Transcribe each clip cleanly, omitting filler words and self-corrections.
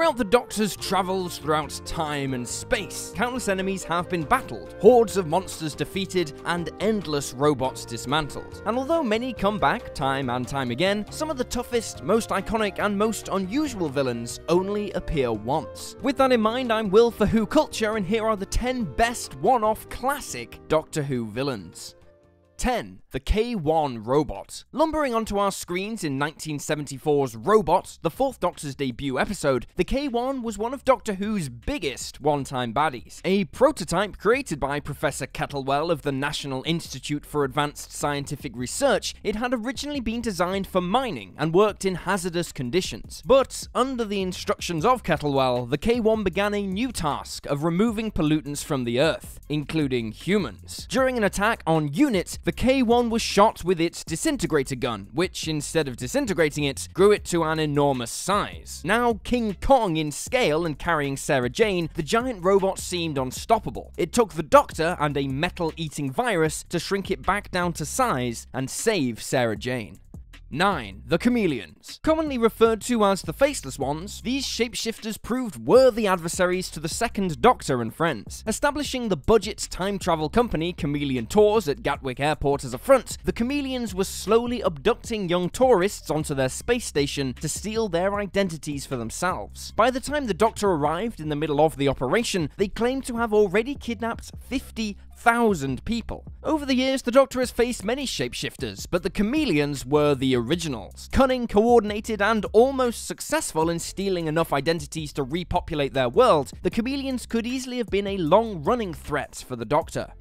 Throughout the Doctor's travels throughout time and space, countless enemies have been battled, hordes of monsters defeated, and endless robots dismantled. And although many come back time and time again, some of the toughest, most iconic, and most unusual villains only appear once. With that in mind, I'm Will for WhoCulture, and here are the 10 best one-off classic Doctor Who villains. 10. The K1 Robot. Lumbering onto our screens in 1974's Robot, the 4th Doctor's debut episode, the K1 was one of Doctor Who's biggest one-time baddies. A prototype created by Professor Kettlewell of the National Institute for Advanced Scientific Research, it had originally been designed for mining and worked in hazardous conditions. But under the instructions of Kettlewell, the K1 began a new task of removing pollutants from the Earth, including humans. During an attack on units, the K1 was shot with its disintegrator gun, which, instead of disintegrating it, grew it to an enormous size. Now King Kong in scale and carrying Sarah Jane, the giant robot seemed unstoppable. It took the Doctor and a metal-eating virus to shrink it back down to size and save Sarah Jane. 9. The Chameleons. Commonly referred to as the Faceless Ones, these shapeshifters proved worthy adversaries to the second Doctor and friends. Establishing the budget time travel company Chameleon Tours at Gatwick Airport as a front, the Chameleons were slowly abducting young tourists onto their space station to steal their identities for themselves. By the time the Doctor arrived in the middle of the operation, they claimed to have already kidnapped 50,000 people. Over the years, the Doctor has faced many shapeshifters, but the Chameleons were the originals. Cunning, coordinated, and almost successful in stealing enough identities to repopulate their world, the Chameleons could easily have been a long-running threat for the Doctor.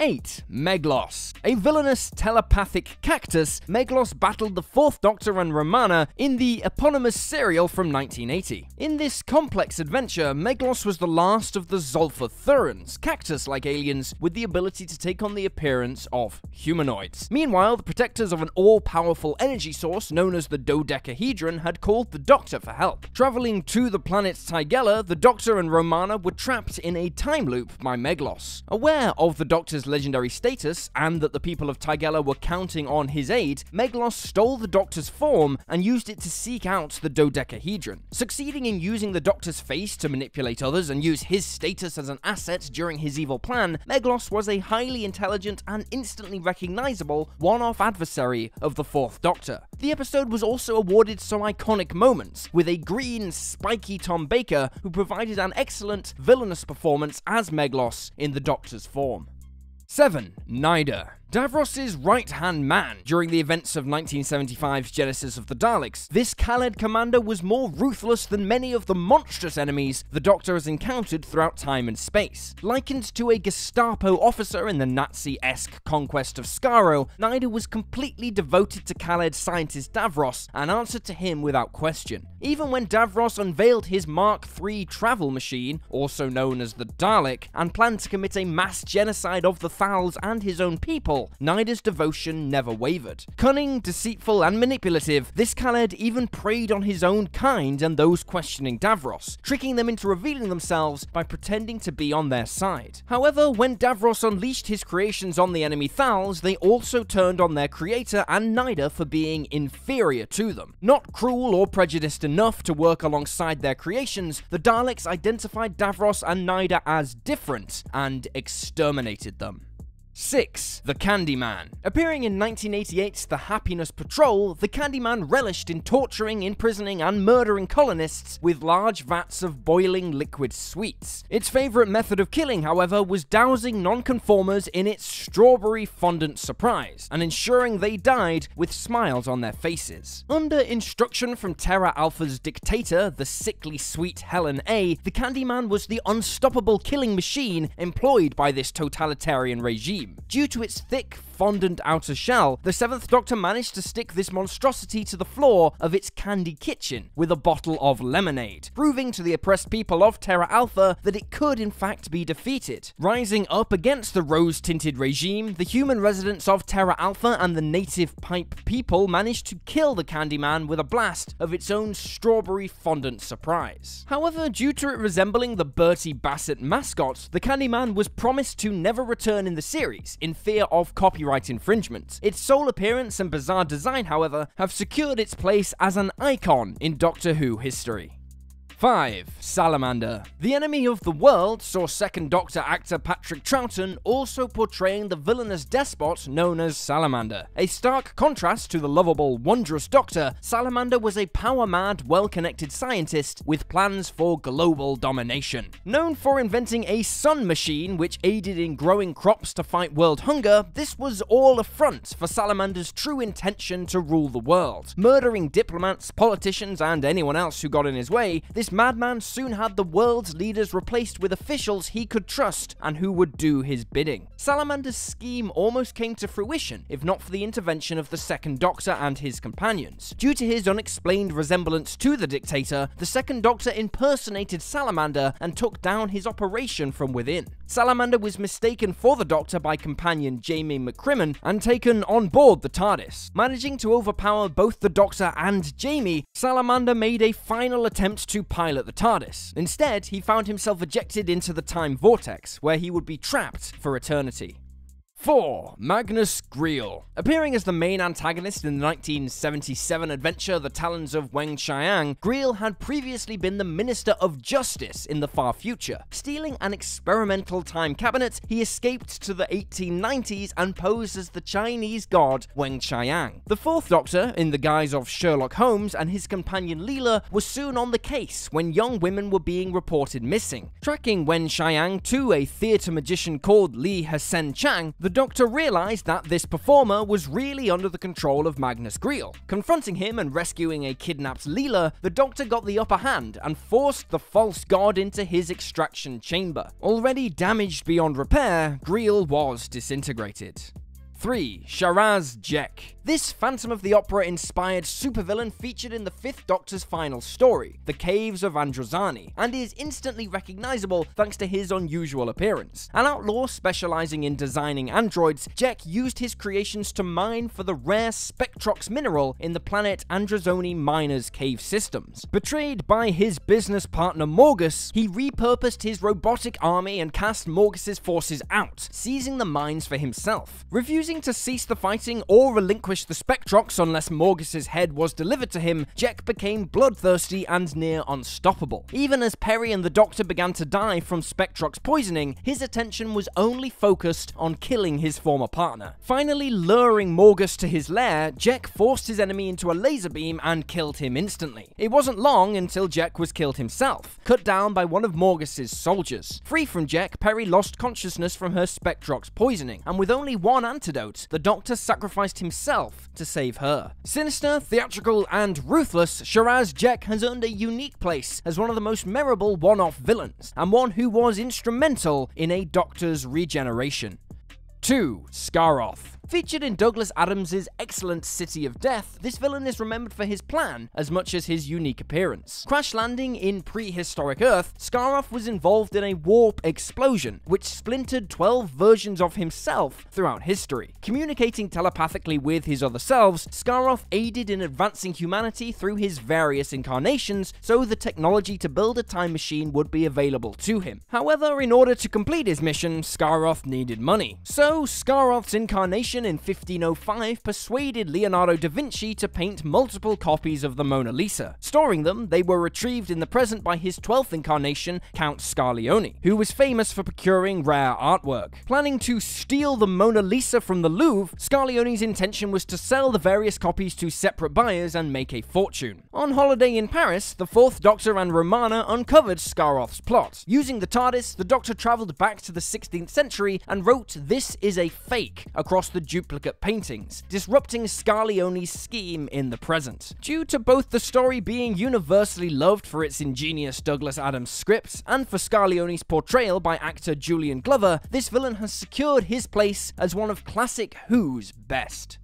8. Meglos. A villainous telepathic cactus, Meglos battled the 4th Doctor and Romana in the eponymous serial from 1980. In this complex adventure, Meglos was the last of the Zolfothurans, cactus-like aliens with the ability to take on the appearance of humanoids. Meanwhile, the protectors of an all-powerful energy source known as the dodecahedron had called the Doctor for help. Traveling to the planet Tigella, the Doctor and Romana were trapped in a time loop by Meglos. Aware of the Doctor's legendary status, and that the people of Tigella were counting on his aid, Meglos stole the Doctor's form and used it to seek out the dodecahedron. Succeeding in using the Doctor's face to manipulate others and use his status as an asset during his evil plan, Meglos was a highly intelligent and instantly recognizable one-off adversary of the 4th Doctor. The episode was also awarded some iconic moments, with a green, spiky Tom Baker who provided an excellent villainous performance as Meglos in the Doctor's form. 7. Nida. Davros's right-hand man during the events of 1975's Genesis of the Daleks. This Khaled commander was more ruthless than many of the monstrous enemies the Doctor has encountered throughout time and space. Likened to a Gestapo officer in the Nazi-esque conquest of Skaro, Nida was completely devoted to Khaled scientist Davros and answered to him without question. Even when Davros unveiled his Mark III travel machine, also known as the Dalek, and planned to commit a mass genocide of the Thals and his own people, Nida's devotion never wavered. Cunning, deceitful, and manipulative, this Khaled even preyed on his own kind and those questioning Davros, tricking them into revealing themselves by pretending to be on their side. However, when Davros unleashed his creations on the enemy Thals, they also turned on their creator and Nida for being inferior to them. Not cruel or prejudiced enough to work alongside their creations, the Daleks identified Davros and Nida as different and exterminated them. 6. The Candyman. Appearing in 1988's The Happiness Patrol, the Candyman relished in torturing, imprisoning, and murdering colonists with large vats of boiling liquid sweets. Its favourite method of killing, however, was dousing non-conformers in its strawberry fondant surprise, and ensuring they died with smiles on their faces. Under instruction from Terra Alpha's dictator, the sickly sweet Helen A, the Candyman was the unstoppable killing machine employed by this totalitarian regime. Due to its thick, fondant outer shell, the 7th Doctor managed to stick this monstrosity to the floor of its candy kitchen with a bottle of lemonade, proving to the oppressed people of Terra Alpha that it could in fact be defeated. Rising up against the rose-tinted regime, the human residents of Terra Alpha and the native pipe people managed to kill the Candyman with a blast of its own strawberry fondant surprise. However, due to it resembling the Bertie Bassett mascot, the Candyman was promised to never return in the series, in fear of copyright infringement. Its sole appearance and bizarre design, however, have secured its place as an icon in Doctor Who history. 5. Salamander. The Enemy of the World saw second Doctor actor Patrick Troughton also portraying the villainous despot known as Salamander. A stark contrast to the lovable, wondrous Doctor, Salamander was a power-mad, well-connected scientist with plans for global domination. Known for inventing a sun machine which aided in growing crops to fight world hunger, this was all a front for Salamander's true intention to rule the world. Murdering diplomats, politicians, and anyone else who got in his way, this madman soon had the world's leaders replaced with officials he could trust and who would do his bidding. Salamander's scheme almost came to fruition if not for the intervention of the second Doctor and his companions. Due to his unexplained resemblance to the dictator, the second Doctor impersonated Salamander and took down his operation from within. Salamander was mistaken for the Doctor by companion Jamie McCrimmon and taken on board the TARDIS. Managing to overpower both the Doctor and Jamie, Salamander made a final attempt to pilot the TARDIS. Instead, he found himself ejected into the time vortex, where he would be trapped for eternity. 4. Magnus Greel. Appearing as the main antagonist in the 1977 adventure The Talons of Weng-Chiang, Greel had previously been the Minister of Justice in the far future. Stealing an experimental time cabinet, he escaped to the 1890s and posed as the Chinese god Weng-Chiang. The fourth Doctor, in the guise of Sherlock Holmes, and his companion Leela were soon on the case when young women were being reported missing. Tracking Weng-Chiang to a theatre magician called Li Hsien Chang, the Doctor realized that this performer was really under the control of Magnus Greel. Confronting him and rescuing a kidnapped Leela, the Doctor got the upper hand and forced the false god into his extraction chamber. Already damaged beyond repair, Greel was disintegrated. 3. Sharaz Jek. This Phantom of the Opera-inspired supervillain featured in the Fifth Doctor's final story, The Caves of Androzani, and is instantly recognizable thanks to his unusual appearance. An outlaw specializing in designing androids, Jek used his creations to mine for the rare Spectrox mineral in the planet Androzani miners' cave systems. Betrayed by his business partner Morgus, he repurposed his robotic army and cast Morgus's forces out, seizing the mines for himself. Refusing to cease the fighting or relinquish the Spectrox unless Morgus's head was delivered to him, Jek became bloodthirsty and near unstoppable. Even as Perry and the Doctor began to die from Spectrox poisoning, his attention was only focused on killing his former partner. Finally luring Morgus to his lair, Jek forced his enemy into a laser beam and killed him instantly. It wasn't long until Jek was killed himself, cut down by one of Morgus's soldiers. Free from Jek, Perry lost consciousness from her Spectrox poisoning, and with only one antidote, the Doctor sacrificed himself to save her. Sinister, theatrical, and ruthless, Sharaz Jek has earned a unique place as one of the most memorable one-off villains, and one who was instrumental in a Doctor's regeneration. 2. Skaroff. Featured in Douglas Adams' excellent City of Death, this villain is remembered for his plan as much as his unique appearance. Crash landing in prehistoric Earth, Skaroff was involved in a warp explosion, which splintered 12 versions of himself throughout history. Communicating telepathically with his other selves, Skaroff aided in advancing humanity through his various incarnations, so the technology to build a time machine would be available to him. However, in order to complete his mission, Skaroff needed money. So, Skaroff's incarnation in 1505 persuaded Leonardo da Vinci to paint multiple copies of the Mona Lisa. Storing them, they were retrieved in the present by his 12th incarnation, Count Scarlioni, who was famous for procuring rare artwork. Planning to steal the Mona Lisa from the Louvre, Scarlioni's intention was to sell the various copies to separate buyers and make a fortune. On holiday in Paris, the Fourth Doctor and Romana uncovered Skaroff's plot. Using the TARDIS, the Doctor travelled back to the 16th century and wrote "This is a fake" across the duplicate paintings, disrupting Scarlioni's scheme in the present. Due to both the story being universally loved for its ingenious Douglas Adams script and for Scarlioni's portrayal by actor Julian Glover, this villain has secured his place as one of classic Who's best.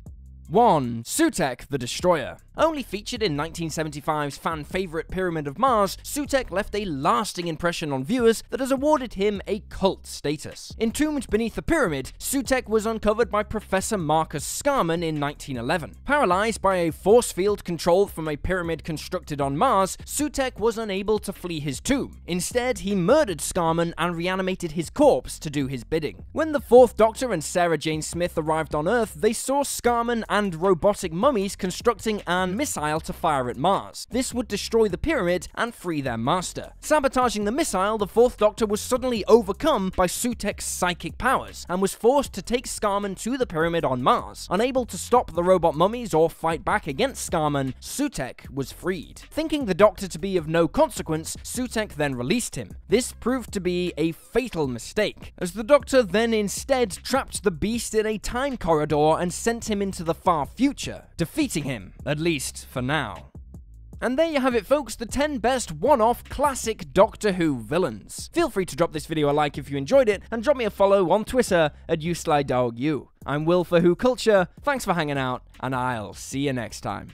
1. Sutek the Destroyer. Only featured in 1975's fan-favourite Pyramid of Mars, Sutek left a lasting impression on viewers that has awarded him a cult status. Entombed beneath the pyramid, Sutek was uncovered by Professor Marcus Scarman in 1911. Paralysed by a force field controlled from a pyramid constructed on Mars, Sutek was unable to flee his tomb. Instead, he murdered Scarman and reanimated his corpse to do his bidding. When the Fourth Doctor and Sarah Jane Smith arrived on Earth, they saw Scarman and robotic mummies constructing an Candyman missile to fire at Mars. This would destroy the pyramid and free their master. Sabotaging the missile, the Fourth Doctor was suddenly overcome by Sutek's psychic powers and was forced to take Scarman to the pyramid on Mars. Unable to stop the robot mummies or fight back against Scarman, Sutek was freed. Thinking the Doctor to be of no consequence, Sutek then released him. This proved to be a fatal mistake, as the Doctor then instead trapped the beast in a time corridor and sent him into the far future, defeating him, at least for now. And there you have it, folks, the 10 best one-off classic Doctor Who villains. Feel free to drop this video a like if you enjoyed it, and drop me a follow on Twitter at YouSlyDogU. I'm Will for WhoCulture, thanks for hanging out, and I'll see you next time.